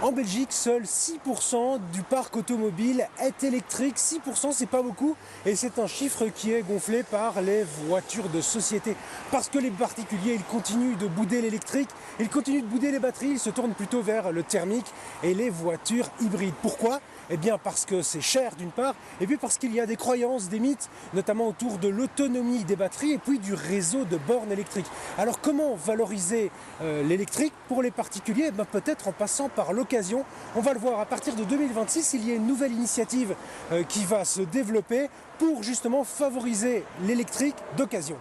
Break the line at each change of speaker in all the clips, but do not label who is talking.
En Belgique, seuls 6% du parc automobile est électrique. 6%, c'est pas beaucoup. Et c'est un chiffre qui est gonflé par les voitures de société. Parce que les particuliers, ils continuent de bouder l'électrique, ils continuent de bouder les batteries, ils se tournent plutôt vers le thermique et les voitures hybrides. Pourquoi ? Eh bien parce que c'est cher d'une part, et puis parce qu'il y a des croyances, des mythes, notamment autour de l'autonomie des batteries et puis du réseau de bornes électriques. Alors comment valoriser l'électrique pour les particuliers ? Eh bien, peut-être en passant par l'occasion. On va le voir, à partir de 2026, il y a une nouvelle initiative qui va se développer pour justement favoriser l'électrique d'occasion.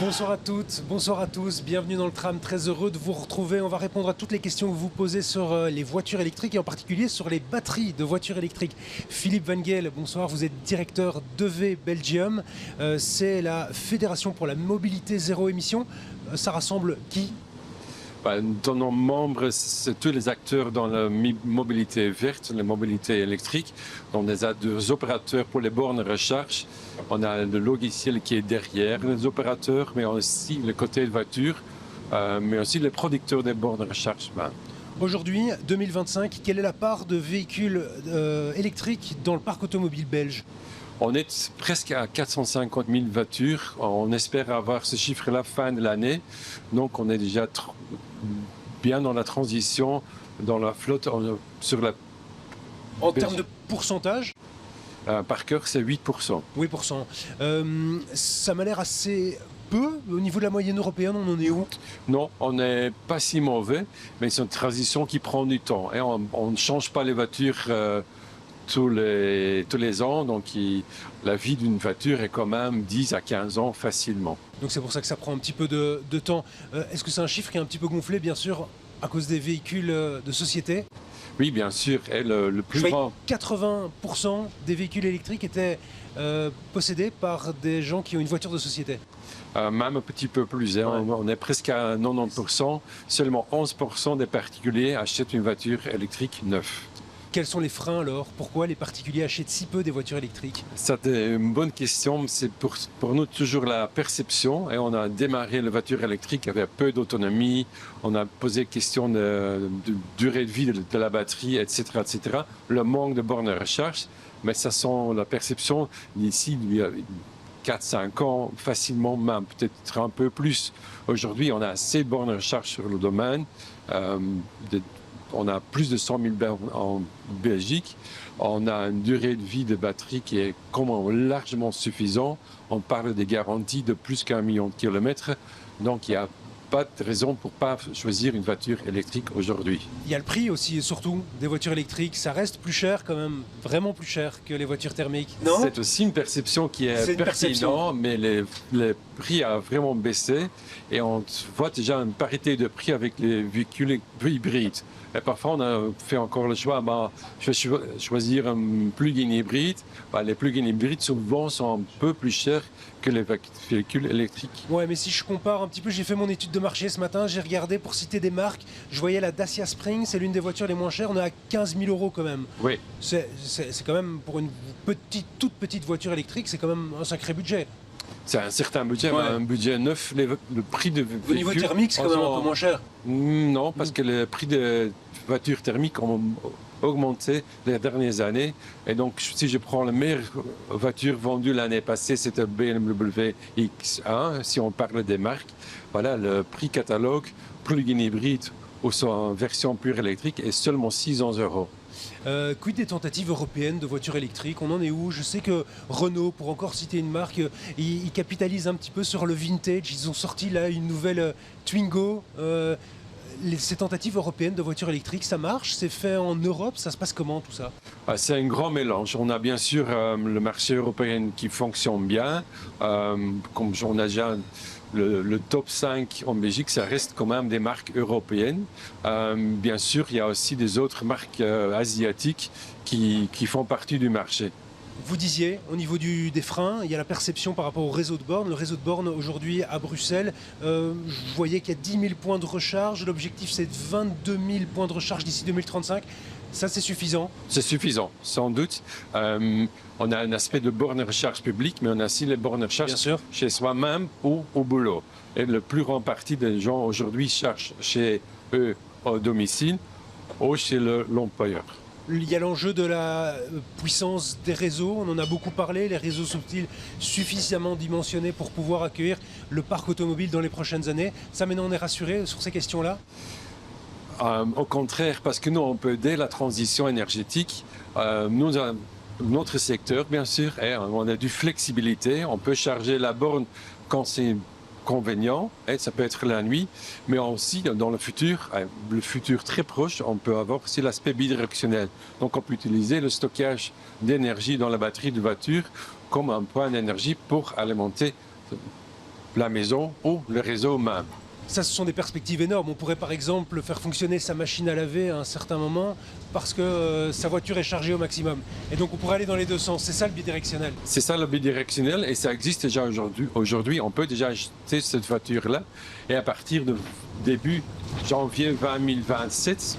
Bonsoir à toutes, bonsoir à tous, bienvenue dans le tram, très heureux de vous retrouver. On va répondre à toutes les questions que vous posez sur les voitures électriques et en particulier sur les batteries de voitures électriques. Philippe Van Geel, bonsoir, vous êtes directeur d'EV Belgium. C'est la Fédération pour la mobilité zéro émission. Ça rassemble qui ?
Dans nos membres, c'est tous les acteurs dans la mobilité verte, la mobilité électrique. On a des opérateurs pour les bornes de recharge. On a le logiciel qui est derrière les opérateurs, mais aussi le côté de voiture, mais aussi les producteurs des bornes de recharge.
Aujourd'hui, 2025, quelle est la part de véhicules électriques dans le parc automobile belge ?
On est presque à 450 000 voitures. On espère avoir ce chiffre-là fin de l'année. Donc, on est déjà bien dans la transition, dans la flotte, sur la...
En termes de pourcentage ?
Par cœur, c'est 8%.
8%. Ça m'a l'air assez peu. Au niveau de la moyenne européenne, on en est où ?
Non, on n'est pas si mauvais, mais c'est une transition qui prend du temps. Et on ne change pas les voitures tous les ans, donc la vie d'une voiture est quand même 10 à 15 ans facilement.
Donc c'est pour ça que ça prend un petit peu de temps. Est-ce que c'est un chiffre qui est un petit peu gonflé, bien sûr, à cause des véhicules de société ?
Oui, bien sûr. Et le plus grand...
80% des véhicules électriques étaient possédés par des gens qui ont une voiture de société.
Même un petit peu plus. Hein. Ouais. On est presque à 90%. Seulement 11% des particuliers achètent une voiture électrique neuve.
Quels sont les freins alors ? Pourquoi les particuliers achètent si peu des voitures électriques ?
C'est une bonne question. C'est pour nous toujours la perception. Et on a démarré la voiture électrique avec peu d'autonomie. On a posé question de durée de vie de la batterie, etc., etc. Le manque de bornes de recharge. Mais ça sent la perception d'ici 4-5 ans, facilement même, peut-être un peu plus. Aujourd'hui, on a assez de bornes de recharge sur le domaine. On a plus de 100 000 bornes en Belgique. On a une durée de vie de batterie qui est largement suffisante. On parle des garanties de plus qu'1 million de kilomètres. Donc, il n'y a pas de raison pour ne pas choisir une voiture électrique aujourd'hui.
Il y a le prix aussi, et surtout, des voitures électriques. Ça reste plus cher quand même, vraiment plus cher que les voitures thermiques.
Non ? C'est aussi une perception qui est pertinente, mais les prix ont vraiment baissé. Et on voit déjà une parité de prix avec les véhicules hybrides. Et parfois, on a fait encore le choix, je vais choisir un plug-in hybride. Les plug-in hybrides, souvent, sont un peu plus chers que les véhicules électriques.
Ouais, mais si je compare un petit peu, j'ai fait mon étude de marché ce matin, j'ai regardé pour citer des marques, je voyais la Dacia Spring, c'est l'une des voitures les moins chères, on est à 15 000 € quand même.
Oui.
C'est quand même, pour une toute petite voiture électrique, c'est quand même un sacré budget.
C'est un certain budget, ouais. Mais un budget neuf, le prix de véhicules...
Au niveau thermique, c'est quand même un peu moins cher.
Non, parce que le prix de voitures thermiques ont augmenté les dernières années. Et donc, si je prends la meilleure voiture vendue l'année passée, c'était BMW X1, si on parle des marques. Voilà, le prix catalogue, plug-in hybride ou en version pure électrique est seulement 600 €.
Quid des tentatives européennes de voitures électriques ? On en est où ? Je sais que Renault, pour encore citer une marque, ils capitalisent un petit peu sur le vintage. Ils ont sorti là une nouvelle Twingo. Ces tentatives européennes de voitures électriques, ça marche ? C'est fait en Europe ? Ça se passe comment tout ça ?
C'est un grand mélange. On a bien sûr le marché européen qui fonctionne bien. Comme on a déjà... Le top 5 en Belgique, ça reste quand même des marques européennes. Bien sûr, il y a aussi des autres marques asiatiques qui font partie du marché.
Vous disiez, au niveau des freins, il y a la perception par rapport au réseau de bornes. Le réseau de bornes aujourd'hui à Bruxelles, je voyais qu'il y a 10 000 points de recharge. L'objectif, c'est 22 000 points de recharge d'ici 2035. Ça, c'est suffisant?
C'est suffisant, sans doute. On a un aspect de borne recharge publique, mais on a aussi les bornes recharge chez soi-même ou au boulot. Et la plus grande partie des gens aujourd'hui chargent chez eux au domicile ou chez l'employeur.
Il y a l'enjeu de la puissance des réseaux, on en a beaucoup parlé. Les réseaux sont-ils suffisamment dimensionnés pour pouvoir accueillir le parc automobile dans les prochaines années? Ça, maintenant, on est rassuré sur ces questions-là?
Au contraire, parce que nous, on peut aider la transition énergétique. Notre secteur, bien sûr, on a du flexibilité. On peut charger la borne quand c'est convénient, ça peut être la nuit, mais aussi dans le futur très proche, on peut avoir aussi l'aspect bidirectionnel. Donc on peut utiliser le stockage d'énergie dans la batterie de voiture comme un point d'énergie pour alimenter la maison ou le réseau même.
Ça, ce sont des perspectives énormes. On pourrait par exemple faire fonctionner sa machine à laver à un certain moment parce que sa voiture est chargée au maximum. Et donc on pourrait aller dans les deux sens. C'est ça le bidirectionnel.
C'est ça le bidirectionnel et ça existe déjà aujourd'hui. Aujourd'hui, on peut déjà acheter cette voiture-là et à partir de début janvier 2027,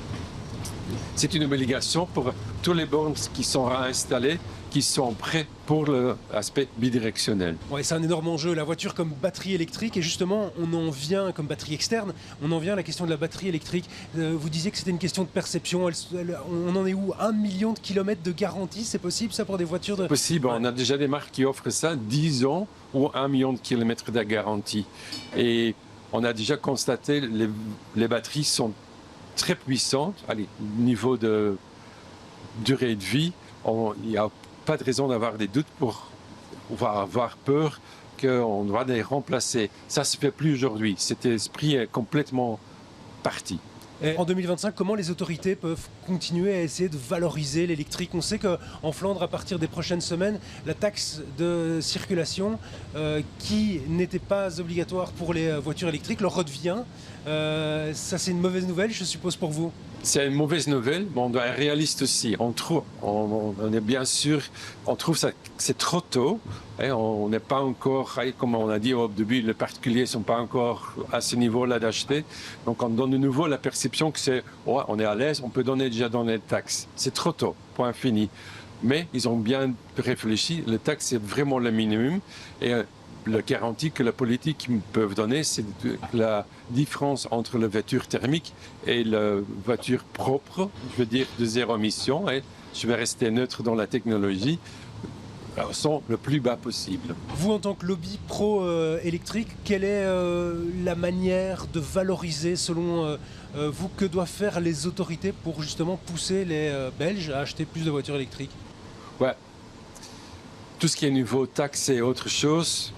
c'est une obligation pour tous les bornes qui sont réinstallées, qui sont prêts pour l'aspect bidirectionnel.
Ouais, c'est un énorme enjeu, la voiture comme batterie électrique, et justement, on en vient, comme batterie externe, on en vient à la question de la batterie électrique. Vous disiez que c'était une question de perception, on en est où? 1 million de kilomètres de garantie, c'est possible ça pour des voitures de...
Possible, on a déjà des marques qui offrent ça, 10 ans ou 1 million de kilomètres de garantie. Et on a déjà constaté, les batteries sont très puissantes, allez, niveau de durée de vie, il n'y a pas de raison d'avoir des doutes pour avoir peur qu'on doit les remplacer. Ça ne se fait plus aujourd'hui. Cet esprit est complètement parti.
Et en 2025, comment les autorités peuvent continuer à essayer de valoriser l'électrique? On sait qu'en Flandre, à partir des prochaines semaines, la taxe de circulation, qui n'était pas obligatoire pour les voitures électriques, leur redevient. Ça, c'est une mauvaise nouvelle, je suppose, pour vous?
C'est une mauvaise nouvelle, mais on doit être réaliste aussi. On est bien sûr, on trouve ça c'est trop tôt. On n'est pas encore, comme on a dit au début, les particuliers ne sont pas encore à ce niveau-là d'acheter. Donc on donne de nouveau la perception que on est à l'aise, on peut déjà donner des taxes. C'est trop tôt, point fini. Mais ils ont bien réfléchi, le taxe c'est vraiment le minimum. Et la garantie que la politique peut donner, c'est la différence entre la voiture thermique et la voiture propre, je veux dire de zéro émission, et je vais rester neutre dans la technologie, sont le plus bas possible.
Vous, en tant que lobby pro-électrique, quelle est la manière de valoriser, selon vous, que doivent faire les autorités pour justement pousser les Belges à acheter plus de voitures électriques?
Ouais. Tout ce qui est niveau taxe et autre chose,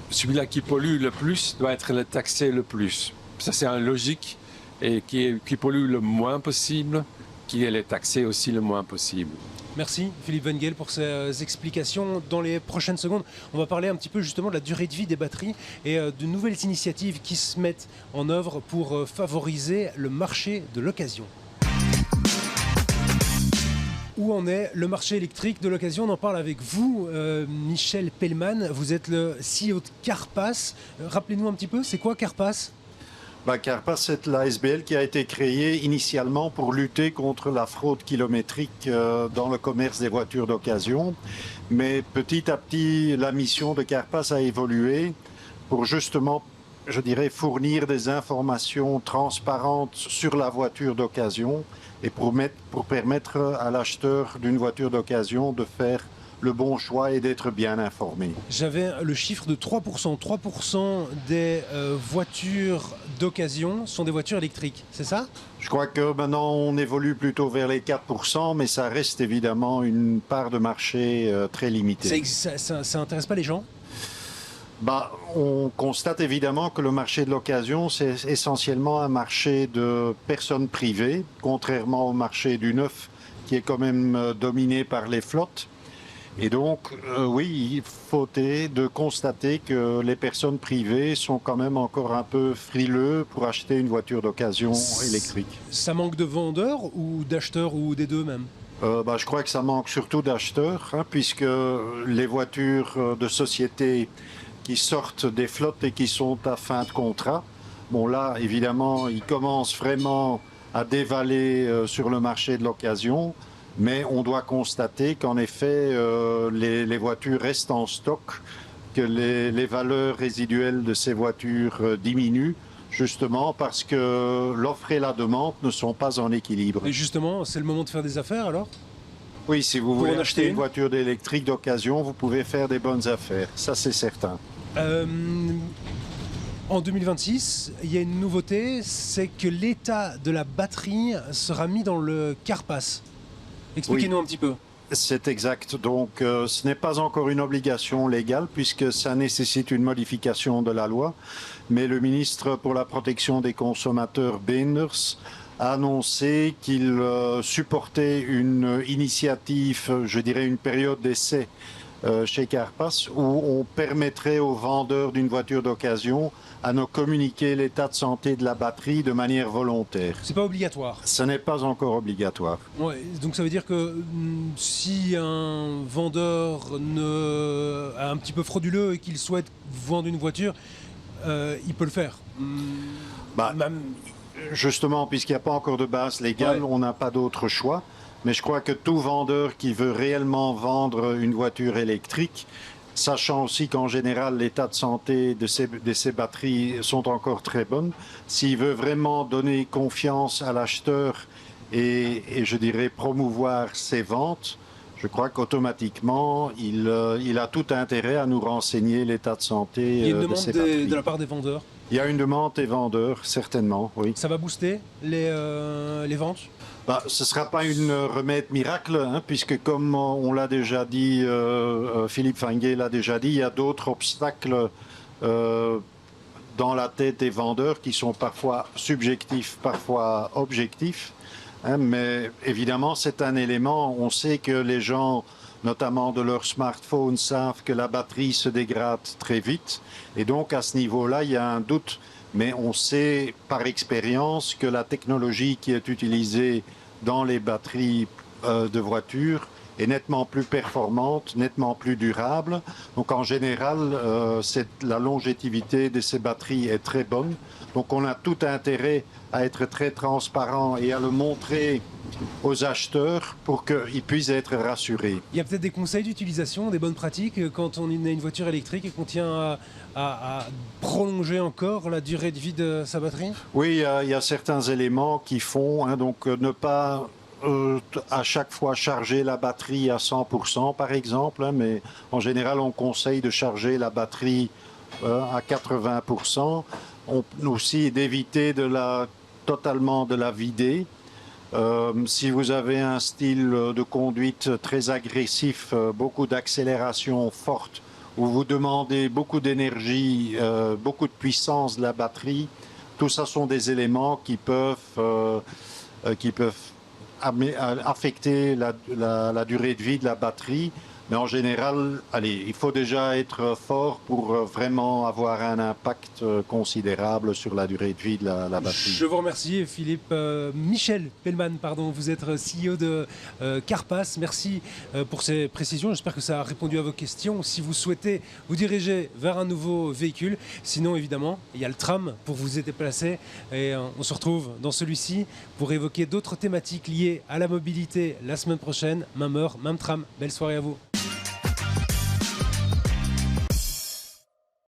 celui-là qui pollue le plus doit être le taxé le plus. Ça, c'est un logique, et qui pollue le moins possible, qui est taxé aussi le moins possible.
Merci Philippe Wengel pour ces explications. Dans les prochaines secondes, on va parler un petit peu justement de la durée de vie des batteries et de nouvelles initiatives qui se mettent en œuvre pour favoriser le marché de l'occasion. Où en est le marché électrique de l'occasion? On en parle avec vous, Michel Pellman. Vous êtes le CEO de Carpass. Rappelez-nous un petit peu, c'est quoi Carpass?
Carpass, c'est la SBL qui a été créée initialement pour lutter contre la fraude kilométrique dans le commerce des voitures d'occasion. Mais petit à petit, la mission de Carpass a évolué pour justement, je dirais, fournir des informations transparentes sur la voiture d'occasion et pour permettre à l'acheteur d'une voiture d'occasion de faire le bon choix et d'être bien informé.
J'avais le chiffre de 3%. 3% des voitures d'occasion sont des voitures électriques, c'est ça?
Je crois que maintenant on évolue plutôt vers les 4%, mais ça reste évidemment une part de marché très limitée.
Ça n'intéresse pas les gens?
On constate évidemment que le marché de l'occasion, c'est essentiellement un marché de personnes privées, contrairement au marché du neuf qui est quand même dominé par les flottes. Et donc, oui, il faut de constater que les personnes privées sont quand même encore un peu frileux pour acheter une voiture d'occasion électrique.
Ça manque de vendeurs ou d'acheteurs ou des deux même?
Je crois que ça manque surtout d'acheteurs, puisque les voitures de société qui sortent des flottes et qui sont à fin de contrat, bon là, évidemment, ils commencent vraiment à dévaler sur le marché de l'occasion. Mais on doit constater qu'en effet, les voitures restent en stock, que les valeurs résiduelles de ces voitures diminuent, justement parce que l'offre et la demande ne sont pas en équilibre.
Et justement, c'est le moment de faire des affaires alors?
Oui, si vous voulez
en
acheter
acheter
une voiture électrique d'occasion, vous pouvez faire des bonnes affaires, ça c'est certain.
En 2026, il y a une nouveauté, c'est que l'état de la batterie sera mis dans le CarPass. Expliquez-nous un petit peu.
C'est exact. Donc, ce n'est pas encore une obligation légale puisque ça nécessite une modification de la loi. Mais le ministre pour la protection des consommateurs, Beenders, a annoncé qu'il supportait une initiative, je dirais une période d'essai chez CarPass où on permettrait aux vendeurs d'une voiture d'occasion à nous communiquer l'état de santé de la batterie de manière volontaire.
C'est pas obligatoire.
Ce n'est pas encore obligatoire.
Ouais, donc ça veut dire que si un vendeur est un petit peu frauduleux et qu'il souhaite vendre une voiture, il peut le faire.
Justement, puisqu'il n'y a pas encore de base légale, on n'a pas d'autre choix. Mais je crois que tout vendeur qui veut réellement vendre une voiture électrique, sachant aussi qu'en général l'état de santé de ces batteries sont encore très bonnes, s'il veut vraiment donner confiance à l'acheteur et je dirais promouvoir ses ventes, je crois qu'automatiquement il a tout intérêt à nous renseigner l'état de santé
il y a une
de
demande
ces batteries.
de la part des vendeurs.
Il y a une demande des vendeurs, certainement, oui.
Ça va booster les ventes?
Ce ne sera pas une remède miracle, hein, puisque comme on l'a déjà dit, Philippe Finguet l'a déjà dit, il y a d'autres obstacles dans la tête des vendeurs qui sont parfois subjectifs, parfois objectifs. Hein, mais évidemment, c'est un élément. On sait que les gens, notamment de leur smartphone, savent que la batterie se dégrade très vite. Et donc, à ce niveau-là, il y a un doute. Mais on sait par expérience que la technologie qui est utilisée dans les batteries de voitures est nettement plus performante, nettement plus durable. Donc en général, la longévité de ces batteries est très bonne. Donc on a tout intérêt à être très transparent et à le montrer aux acheteurs pour qu'ils puissent être rassurés.
Il y a peut-être des conseils d'utilisation, des bonnes pratiques quand on a une voiture électrique et qu'on tient à prolonger encore la durée de vie de sa batterie?
Oui, il y a certains éléments qui font, hein, donc ne pas à chaque fois charger la batterie à 100% par exemple, hein, mais en général on conseille de charger la batterie à 80%. Aussi d'éviter totalement de la vider. Si vous avez un style de conduite très agressif, beaucoup d'accélération forte, où vous demandez beaucoup d'énergie, beaucoup de puissance de la batterie, tout ça sont des éléments qui peuvent affecter la durée de vie de la batterie. Mais en général, il faut déjà être fort pour vraiment avoir un impact considérable sur la durée de vie de la batterie.
Je vous remercie, Philippe. Michel Pellman, pardon, vous êtes CEO de CarPass. Merci pour ces précisions. J'espère que ça a répondu à vos questions. Si vous souhaitez vous diriger vers un nouveau véhicule, sinon, évidemment, il y a le tram pour vous y déplacer. Et on se retrouve dans celui-ci pour évoquer d'autres thématiques liées à la mobilité la semaine prochaine. Même heure, même tram. Belle soirée à vous.